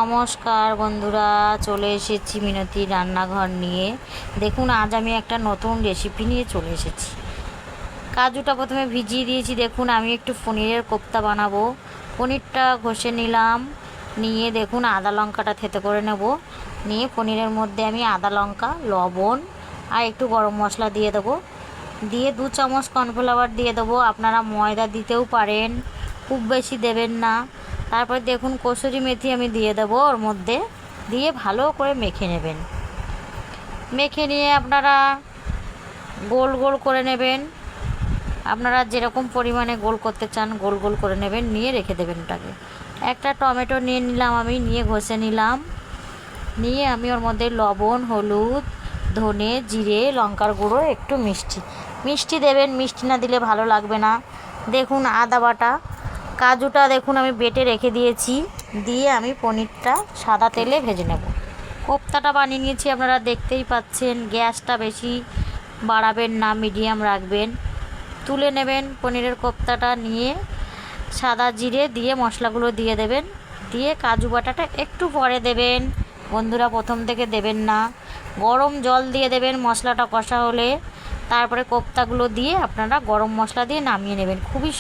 নমস্কার বন্ধুরা, চলে এসেছি মিনতি রান্নাঘর নিয়ে। দেখুন, আজ আমি একটা নতুন রেসিপি নিয়ে চলে এসেছি। কাজুটা প্রথমে ভিজিয়ে দিয়েছি। দেখুন, আমি একটু পনিরের কোপ্তা বানাবো। পনিরটা ঘষে নিলাম, নিয়ে দেখুন আদা লঙ্কাটা থেতে করে নেব। নিয়ে পনিরের মধ্যে আমি আদা লঙ্কা, লবণ আর একটু গরম মশলা দিয়ে দেবো। দিয়ে 2 চামচ কর্নফ্লাওয়ার দিয়ে দেবো। আপনারা ময়দা দিতেও পারেন, খুব বেশি দেবেন না। তারপর দেখুন কসুরি মেথি আমি দিয়ে দেবো ওর মধ্যে, দিয়ে ভালো করে মেখে নেবেন। মেখে নিয়ে আপনারা গোল গোল করে নেবেন। আপনারা যেরকম পরিমাণে গোল করতে চান গোল গোল করে নেবেন, নিয়ে রেখে দেবেন ওটাকে। একটা টমেটো নিয়ে নিলাম, আমি নিয়ে ঘষে নিলাম। নিয়ে আমি ওর মধ্যে লবণ, হলুদ, ধনে, জিরে, লঙ্কার গুঁড়ো, একটু মিষ্টি দেবেন। মিষ্টি না দিলে ভালো লাগবে না। দেখুন আদা বাটা, কাজুটা দেখুন আমি বেটে রেখে দিয়েছি। দিয়ে আমি পনিরটা সাদা তেলে ভেজে নেব। কোপ্তাটা বানিয়ে নিয়েছি, আপনারা দেখতেই পাচ্ছেন। গ্যাসটা বেশি বাড়াবেন না, মিডিয়াম রাখবেন। তুলে নেবেন পনিরের কোপ্তাটা, নিয়ে সাদা জিরে দিয়ে মশলাগুলো দিয়ে দেবেন। দিয়ে কাজু বাটাটা একটু পরে দেবেন বন্ধুরা, প্রথম থেকে দেবেন না। গরম জল দিয়ে দেবেন মশলাটা কষা হলে। তারপরে কোপ্তাগুলো দিয়ে আপনারা গরম মশলা দিয়ে নামিয়ে নেবেন। খুবই